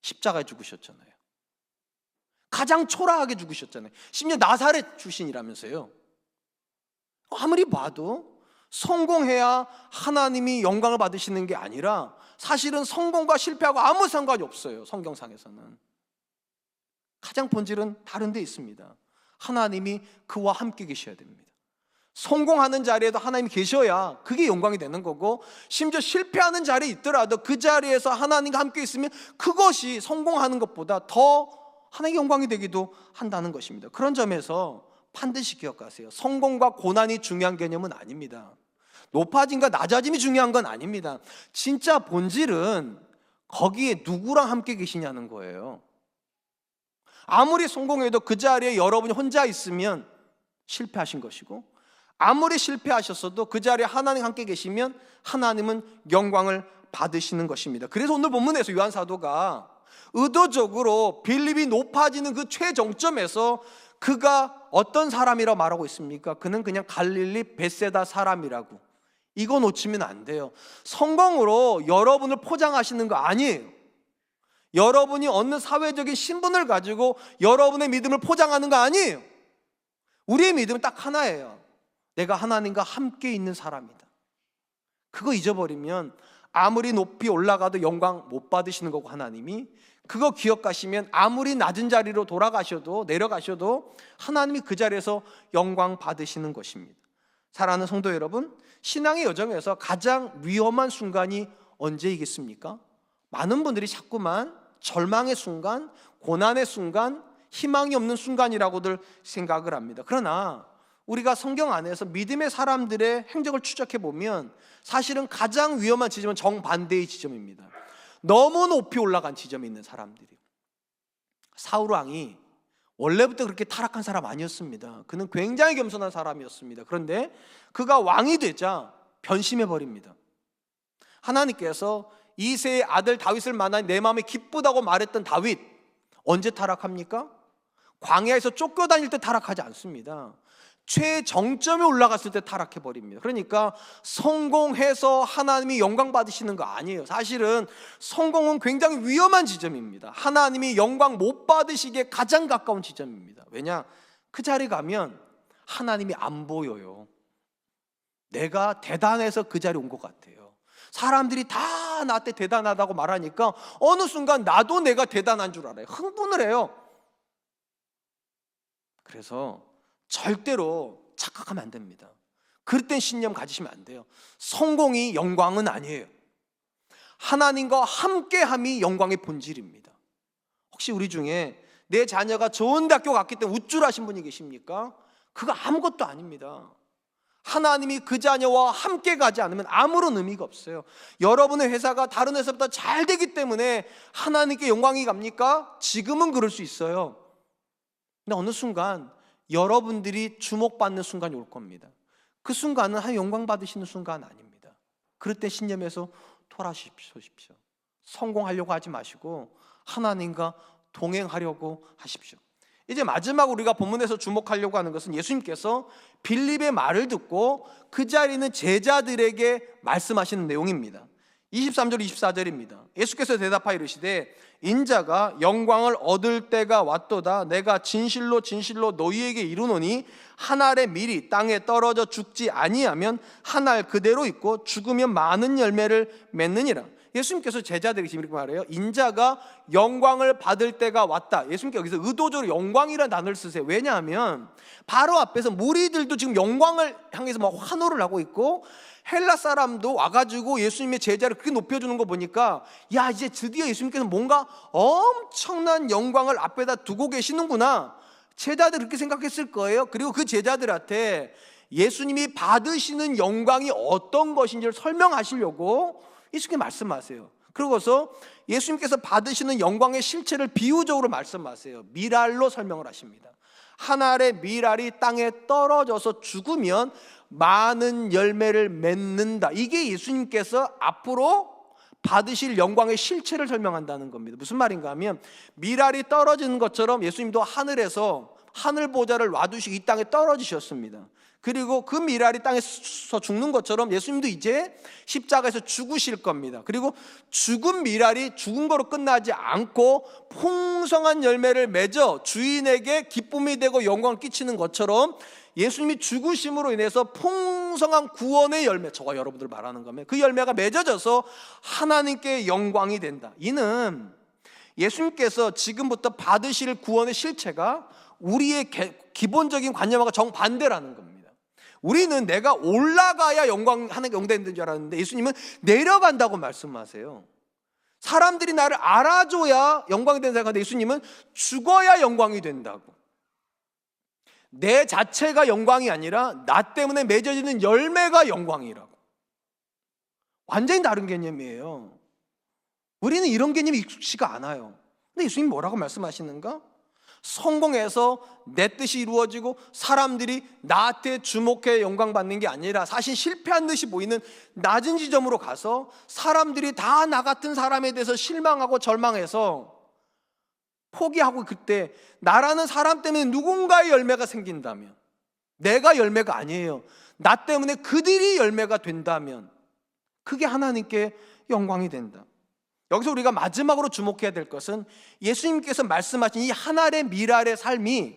십자가에 죽으셨잖아요. 가장 초라하게 죽으셨잖아요. 심지어 나사렛 출신이라면서요. 아무리 봐도 성공해야 하나님이 영광을 받으시는 게 아니라 사실은 성공과 실패하고 아무 상관이 없어요. 성경상에서는 가장 본질은 다른 데 있습니다. 하나님이 그와 함께 계셔야 됩니다. 성공하는 자리에도 하나님이 계셔야 그게 영광이 되는 거고, 심지어 실패하는 자리에 있더라도 그 자리에서 하나님과 함께 있으면 그것이 성공하는 것보다 더 하나님의 영광이 되기도 한다는 것입니다. 그런 점에서 반드시 기억하세요. 성공과 고난이 중요한 개념은 아닙니다. 높아짐과 낮아짐이 중요한 건 아닙니다. 진짜 본질은 거기에 누구랑 함께 계시냐는 거예요. 아무리 성공해도 그 자리에 여러분이 혼자 있으면 실패하신 것이고, 아무리 실패하셨어도 그 자리에 하나님 함께 계시면 하나님은 영광을 받으시는 것입니다. 그래서 오늘 본문에서 요한 사도가 의도적으로 빌립이 높아지는 그 최정점에서 그가 어떤 사람이라고 말하고 있습니까? 그는 그냥 갈릴리 벳세다 사람이라고. 이거 놓치면 안 돼요. 성공으로 여러분을 포장하시는 거 아니에요. 여러분이 얻는 사회적인 신분을 가지고 여러분의 믿음을 포장하는 거 아니에요. 우리의 믿음은 딱 하나예요. 내가 하나님과 함께 있는 사람이다. 그거 잊어버리면 아무리 높이 올라가도 영광 못 받으시는 거고, 하나님이 그거 기억하시면 아무리 낮은 자리로 돌아가셔도, 내려가셔도 하나님이 그 자리에서 영광 받으시는 것입니다. 사랑하는 성도 여러분, 신앙의 여정에서 가장 위험한 순간이 언제이겠습니까? 많은 분들이 자꾸만 절망의 순간, 고난의 순간, 희망이 없는 순간이라고들 생각을 합니다. 그러나 우리가 성경 안에서 믿음의 사람들의 행적을 추적해 보면 사실은 가장 위험한 지점은 정반대의 지점입니다. 너무 높이 올라간 지점에 있는 사람들이. 사울 왕이 원래부터 그렇게 타락한 사람 아니었습니다. 그는 굉장히 겸손한 사람이었습니다. 그런데 그가 왕이 되자 변심해 버립니다. 하나님께서 이새의 아들 다윗을 만나 내 마음에 기쁘다고 말했던 다윗, 언제 타락합니까? 광야에서 쫓겨다닐 때 타락하지 않습니다. 최정점에 올라갔을 때 타락해 버립니다. 그러니까 성공해서 하나님이 영광 받으시는 거 아니에요. 사실은 성공은 굉장히 위험한 지점입니다. 하나님이 영광 못 받으시기에 가장 가까운 지점입니다. 왜냐? 그 자리 가면 하나님이 안 보여요. 내가 대단해서 그 자리 온 것 같아요. 사람들이 다 나한테 대단하다고 말하니까 어느 순간 나도 내가 대단한 줄 알아요. 흥분을 해요. 그래서 절대로 착각하면 안 됩니다. 그럴 땐 신념 가지시면 안 돼요. 성공이 영광은 아니에요. 하나님과 함께함이 영광의 본질입니다. 혹시 우리 중에 내 자녀가 좋은 대학교 갔기 때문에 우쭐하신 분이 계십니까? 그거 아무것도 아닙니다. 하나님이 그 자녀와 함께 가지 않으면 아무런 의미가 없어요. 여러분의 회사가 다른 회사보다 잘 되기 때문에 하나님께 영광이 갑니까? 지금은 그럴 수 있어요. 근데 어느 순간 여러분들이 주목받는 순간이 올 겁니다. 그 순간은 한 영광 받으시는 순간 아닙니다. 그럴 때 신념에서 돌아서십시오. 성공하려고 하지 마시고 하나님과 동행하려고 하십시오. 이제 마지막 우리가 본문에서 주목하려고 하는 것은 예수님께서 빌립의 말을 듣고 그 자리에 있는 제자들에게 말씀하시는 내용입니다. 23절 24절입니다. 예수께서 대답하여 이르시되 인자가 영광을 얻을 때가 왔도다. 내가 진실로 진실로 너희에게 이르노니 한 알의 밀이 땅에 떨어져 죽지 아니하면 한 알 그대로 있고 죽으면 많은 열매를 맺느니라. 예수님께서 제자들에게 지금 이렇게 말해요. 인자가 영광을 받을 때가 왔다. 예수님께서 여기서 의도적으로 영광이라는 단어를 쓰세요. 왜냐하면 바로 앞에서 무리들도 지금 영광을 향해서 막 환호를 하고 있고 헬라 사람도 와가지고 예수님의 제자를 그렇게 높여주는 거 보니까 야, 이제 드디어 예수님께서 뭔가 엄청난 영광을 앞에다 두고 계시는구나. 제자들 그렇게 생각했을 거예요. 그리고 그 제자들한테 예수님이 받으시는 영광이 어떤 것인지를 설명하시려고 예수님께 말씀하세요. 그러고서 예수님께서 받으시는 영광의 실체를 비유적으로 말씀하세요. 밀알로 설명을 하십니다. 한 알의 밀알이 땅에 떨어져서 죽으면 많은 열매를 맺는다. 이게 예수님께서 앞으로 받으실 영광의 실체를 설명한다는 겁니다. 무슨 말인가 하면 밀알이 떨어지는 것처럼 예수님도 하늘에서 하늘 보좌를 놔두시고 이 땅에 떨어지셨습니다. 그리고 그 밀알이 땅에서 죽는 것처럼 예수님도 이제 십자가에서 죽으실 겁니다. 그리고 죽은 밀알이 죽은 거로 끝나지 않고 풍성한 열매를 맺어 주인에게 기쁨이 되고 영광을 끼치는 것처럼 예수님이 죽으심으로 인해서 풍성한 구원의 열매, 저와 여러분들 말하는 거면 그 열매가 맺어져서 하나님께 영광이 된다. 이는 예수님께서 지금부터 받으실 구원의 실체가 우리의 기본적인 관념과 정반대라는 겁니다. 우리는 내가 올라가야 영광, 하나님께 영광되는 줄 알았는데 예수님은 내려간다고 말씀하세요. 사람들이 나를 알아줘야 영광이 된다고 생각하는데 예수님은 죽어야 영광이 된다고. 내 자체가 영광이 아니라 나 때문에 맺어지는 열매가 영광이라고. 완전히 다른 개념이에요. 우리는 이런 개념이 익숙치가 않아요. 근데 예수님이 뭐라고 말씀하시는가? 성공해서 내 뜻이 이루어지고 사람들이 나한테 주목해 영광 받는 게 아니라 사실 실패한 듯이 보이는 낮은 지점으로 가서 사람들이 다 나 같은 사람에 대해서 실망하고 절망해서 포기하고, 그때 나라는 사람 때문에 누군가의 열매가 생긴다면, 내가 열매가 아니에요, 나 때문에 그들이 열매가 된다면 그게 하나님께 영광이 된다. 여기서 우리가 마지막으로 주목해야 될 것은 예수님께서 말씀하신 이 한 알의 밀알의 삶이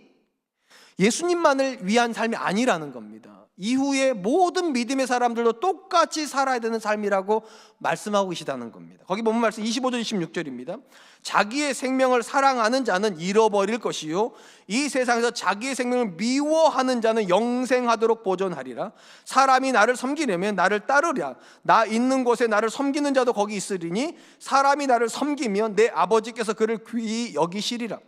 예수님만을 위한 삶이 아니라는 겁니다. 이후에 모든 믿음의 사람들도 똑같이 살아야 되는 삶이라고 말씀하고 계시다는 겁니다. 거기 보면 말씀 25절 26절입니다. 자기의 생명을 사랑하는 자는 잃어버릴 것이요 이 세상에서 자기의 생명을 미워하는 자는 영생하도록 보존하리라. 사람이 나를 섬기려면 나를 따르랴. 나 있는 곳에 나를 섬기는 자도 거기 있으리니 사람이 나를 섬기면 내 아버지께서 그를 귀히 여기시리라.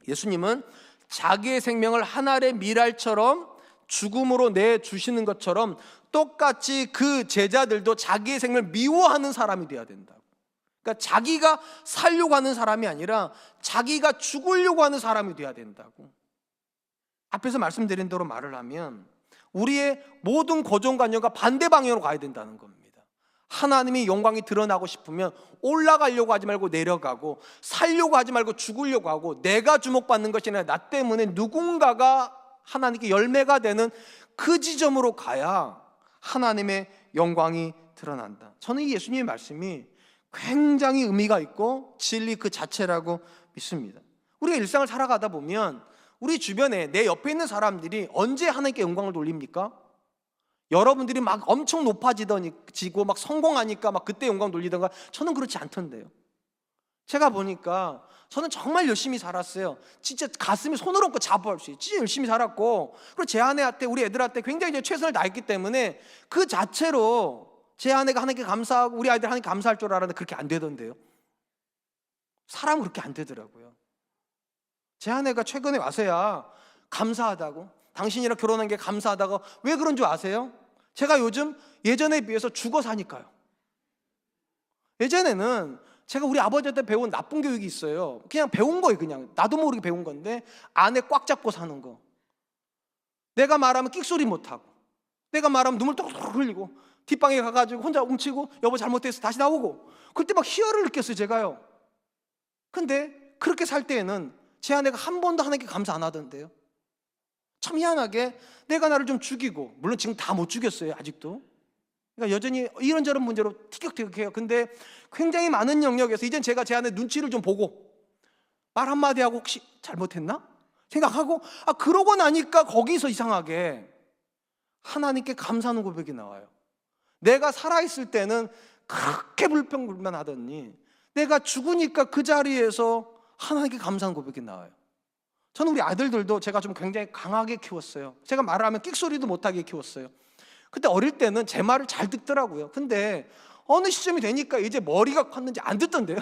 예수님은 자기의 생명을 한 알의 밀알처럼 죽음으로 내주시는 것처럼 똑같이 그 제자들도 자기의 생명을 미워하는 사람이 되어야 된다고. 그러니까 자기가 살려고 하는 사람이 아니라 자기가 죽으려고 하는 사람이 되어야 된다고. 앞에서 말씀드린 대로 말을 하면 우리의 모든 고정관념과 반대 방향으로 가야 된다는 겁니다. 하나님이 영광이 드러나고 싶으면 올라가려고 하지 말고 내려가고, 살려고 하지 말고 죽으려고 하고, 내가 주목받는 것이 아니라 나 때문에 누군가가 하나님께 열매가 되는 그 지점으로 가야 하나님의 영광이 드러난다. 저는 이 예수님의 말씀이 굉장히 의미가 있고 진리 그 자체라고 믿습니다. 우리가 일상을 살아가다 보면 우리 주변에 내 옆에 있는 사람들이 언제 하나님께 영광을 돌립니까? 여러분들이 막 엄청 높아지고 막 성공하니까 막 그때 영광 돌리던가. 저는 그렇지 않던데요. 제가 보니까 저는 정말 열심히 살았어요. 진짜 가슴에 손을 얹고 자부할 수 있어요. 진짜 열심히 살았고, 그리고 제 아내한테, 우리 애들한테 굉장히 최선을 다했기 때문에 그 자체로 제 아내가 하나님께 감사하고 우리 아이들 하나님께 감사할 줄 알았는데 그렇게 안 되던데요. 사람은 그렇게 안 되더라고요. 제 아내가 최근에 와서야 감사하다고, 당신이랑 결혼한 게 감사하다가 왜 그런 줄 아세요? 제가 요즘 예전에 비해서 죽어 사니까요. 예전에는 제가 우리 아버지한테 배운 나쁜 교육이 있어요. 그냥 배운 거예요. 그냥 나도 모르게 배운 건데 안에 꽉 잡고 사는 거. 내가 말하면 끽소리 못하고, 내가 말하면 눈물 뚝뚝 흘리고, 뒷방에 가가지고 혼자 훔치고 여보 잘못했어 다시 나오고, 그때 막 희열을 느꼈어요 제가요. 근데 그렇게 살 때에는 제 아내가 한 번도 하나님께 감사 안 하던데요. 참 희한하게 내가 나를 좀 죽이고, 물론 지금 다 못 죽였어요 아직도. 그러니까 여전히 이런저런 문제로 티격태격해요. 근데 굉장히 많은 영역에서 이젠 제가 제 아내 눈치를 좀 보고 말 한마디 하고 혹시 잘못했나? 생각하고, 그러고 나니까 거기서 이상하게 하나님께 감사하는 고백이 나와요. 내가 살아있을 때는 그렇게 불평불만하더니 내가 죽으니까 그 자리에서 하나님께 감사하는 고백이 나와요. 저는 우리 아들들도 제가 좀 굉장히 강하게 키웠어요. 제가 말을 하면 끽소리도 못하게 키웠어요. 그때 어릴 때는 제 말을 잘 듣더라고요. 근데 어느 시점이 되니까 이제 머리가 컸는지 안 듣던데요.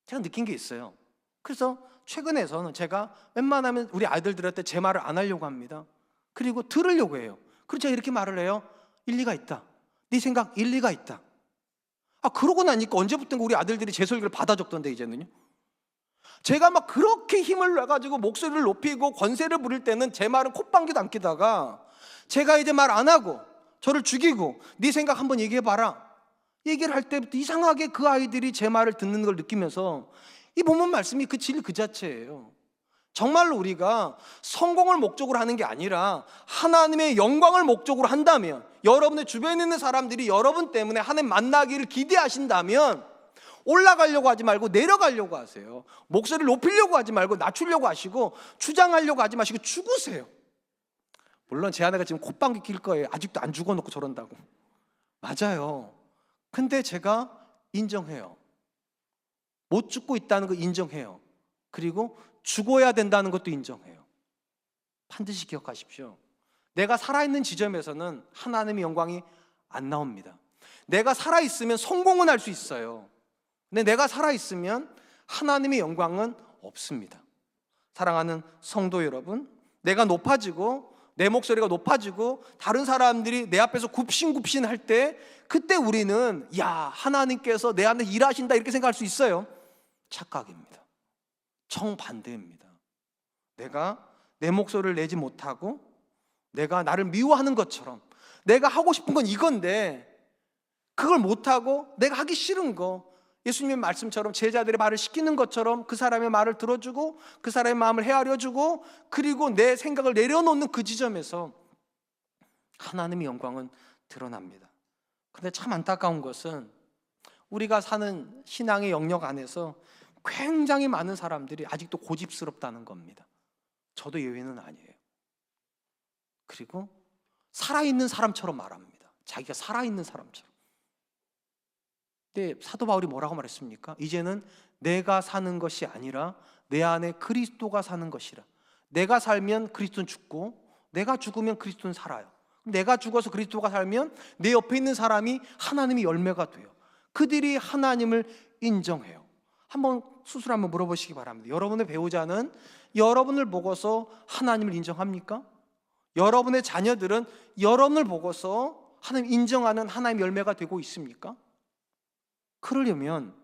제가 느낀 게 있어요. 그래서 최근에서는 제가 웬만하면 우리 아이들한테 제 말을 안 하려고 합니다. 그리고 들으려고 해요. 그래서 제가 이렇게 말을 해요. 일리가 있다. 네 생각 일리가 있다. 그러고 나니까 언제부턴가 우리 아들들이 제 설교를 받아 적던데 이제는요. 제가 막 그렇게 힘을 내가지고 목소리를 높이고 권세를 부릴 때는 제 말은 콧방귀도 안 끼다가 제가 이제 말 안 하고 저를 죽이고 네 생각 한번 얘기해봐라 얘기를 할 때부터 이상하게 그 아이들이 제 말을 듣는 걸 느끼면서 이 본문 말씀이 그 진리 그 자체예요. 정말로 우리가 성공을 목적으로 하는 게 아니라 하나님의 영광을 목적으로 한다면, 여러분의 주변에 있는 사람들이 여러분 때문에 하나님 만나기를 기대하신다면 올라가려고 하지 말고 내려가려고 하세요. 목소리를 높이려고 하지 말고 낮추려고 하시고, 주장하려고 하지 마시고 죽으세요. 물론 제 아내가 지금 콧방귀 낄 거예요. 아직도 안 죽어놓고 저런다고. 맞아요. 근데 제가 인정해요. 못 죽고 있다는 거 인정해요. 그리고 죽어야 된다는 것도 인정해요. 반드시 기억하십시오. 내가 살아있는 지점에서는 하나님의 영광이 안 나옵니다. 내가 살아있으면 성공은 할 수 있어요. 근데 내가 살아있으면 하나님의 영광은 없습니다. 사랑하는 성도 여러분, 내가 높아지고 내 목소리가 높아지고 다른 사람들이 내 앞에서 굽신굽신 할 때, 그때 우리는 하나님께서 내 안에 일하신다 이렇게 생각할 수 있어요. 착각입니다. 정반대입니다. 내가 내 목소리를 내지 못하고 내가 나를 미워하는 것처럼, 내가 하고 싶은 건 이건데 그걸 못하고 내가 하기 싫은 거, 예수님의 말씀처럼 제자들의 말을 시키는 것처럼 그 사람의 말을 들어주고 그 사람의 마음을 헤아려주고, 그리고 내 생각을 내려놓는 그 지점에서 하나님의 영광은 드러납니다. 그런데 참 안타까운 것은 우리가 사는 신앙의 영역 안에서 굉장히 많은 사람들이 아직도 고집스럽다는 겁니다. 저도 예외는 아니에요. 그리고 살아있는 사람처럼 말합니다. 자기가 살아있는 사람처럼. 근데 사도 바울이 뭐라고 말했습니까? 이제는 내가 사는 것이 아니라 내 안에 그리스도가 사는 것이라. 내가 살면 그리스도는 죽고 내가 죽으면 그리스도는 살아요. 내가 죽어서 그리스도가 살면 내 옆에 있는 사람이 하나님의 열매가 돼요. 그들이 하나님을 인정해요. 한번 스스로 한번 물어보시기 바랍니다. 여러분의 배우자는 여러분을 보고서 하나님을 인정합니까? 여러분의 자녀들은 여러분을 보고서 하나님 인정하는 하나님의 열매가 되고 있습니까? 그러려면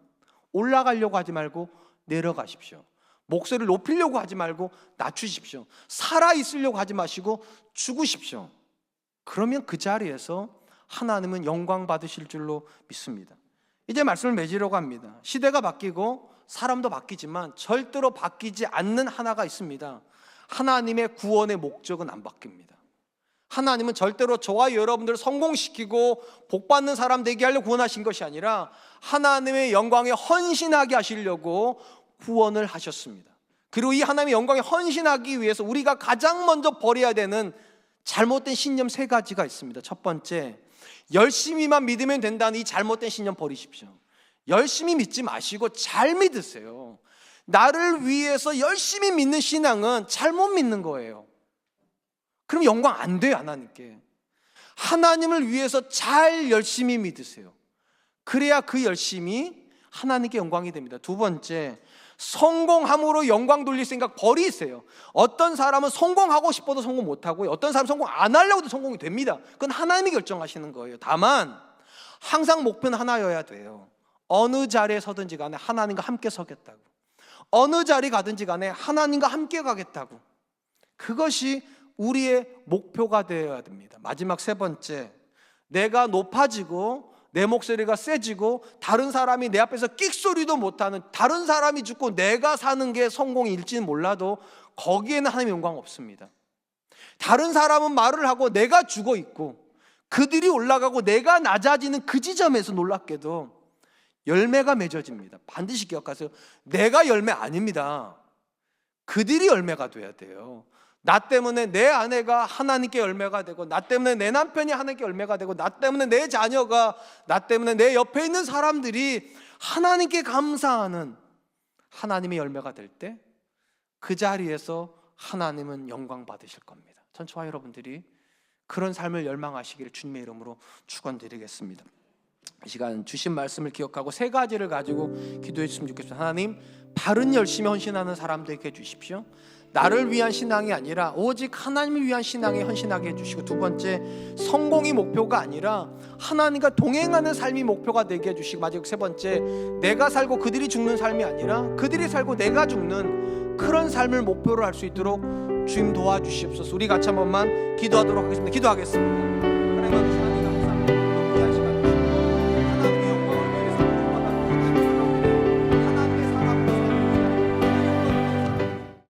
올라가려고 하지 말고 내려가십시오. 목소리를 높이려고 하지 말고 낮추십시오. 살아있으려고 하지 마시고 죽으십시오. 그러면 그 자리에서 하나님은 영광 받으실 줄로 믿습니다. 이제 말씀을 맺으려고 합니다. 시대가 바뀌고 사람도 바뀌지만 절대로 바뀌지 않는 하나가 있습니다. 하나님의 구원의 목적은 안 바뀝니다. 하나님은 절대로 저와 여러분들을 성공시키고 복받는 사람 되게 하려고 구원하신 것이 아니라 하나님의 영광에 헌신하게 하시려고 구원을 하셨습니다. 그리고 이 하나님의 영광에 헌신하기 위해서 우리가 가장 먼저 버려야 되는 잘못된 신념 3가지가 있습니다. 첫 번째, 열심히만 믿으면 된다는 이 잘못된 신념 버리십시오. 열심히 믿지 마시고 잘 믿으세요. 나를 위해서 열심히 믿는 신앙은 잘못 믿는 거예요. 그럼 영광 안 돼요, 하나님께. 하나님을 위해서 잘 열심히 믿으세요. 그래야 그 열심이 하나님께 영광이 됩니다. 두 번째, 성공함으로 영광 돌릴 생각 버리세요. 어떤 사람은 성공하고 싶어도 성공 못하고요, 어떤 사람은 성공 안 하려고도 성공이 됩니다. 그건 하나님이 결정하시는 거예요. 다만 항상 목표는 하나여야 돼요. 어느 자리에 서든지 간에 하나님과 함께 서겠다고, 어느 자리 가든지 간에 하나님과 함께 가겠다고, 그것이 우리의 목표가 되어야 됩니다. 마지막 세 번째, 내가 높아지고 내 목소리가 세지고 다른 사람이 내 앞에서 끽소리도 못하는, 다른 사람이 죽고 내가 사는 게 성공일지는 몰라도 거기에는 하나님의 영광 없습니다. 다른 사람은 말을 하고 내가 죽어 있고 그들이 올라가고 내가 낮아지는 그 지점에서 놀랍게도 열매가 맺어집니다. 반드시 기억하세요. 내가 열매 아닙니다. 그들이 열매가 돼야 돼요. 나 때문에 내 아내가 하나님께 열매가 되고, 나 때문에 내 남편이 하나님께 열매가 되고, 나 때문에 내 자녀가, 나 때문에 내 옆에 있는 사람들이 하나님께 감사하는 하나님의 열매가 될 때 그 자리에서 하나님은 영광 받으실 겁니다. 전처와 여러분들이 그런 삶을 열망하시기를 주님의 이름으로 축원드리겠습니다. 이 시간 주신 말씀을 기억하고 세 가지를 가지고 기도해 주시면 좋겠습니다. 하나님, 바른 열심히 헌신하는 사람 되게 해주십시오. 나를 위한 신앙이 아니라 오직 하나님을 위한 신앙에 헌신하게 해주시고, 두 번째, 성공이 목표가 아니라 하나님과 동행하는 삶이 목표가 되게 해주시고, 마지막 세 번째, 내가 살고 그들이 죽는 삶이 아니라 그들이 살고 내가 죽는 그런 삶을 목표로 할 수 있도록 주님 도와주시옵소서. 우리 같이 한 번만 기도하도록 하겠습니다. 기도하겠습니다. 하나님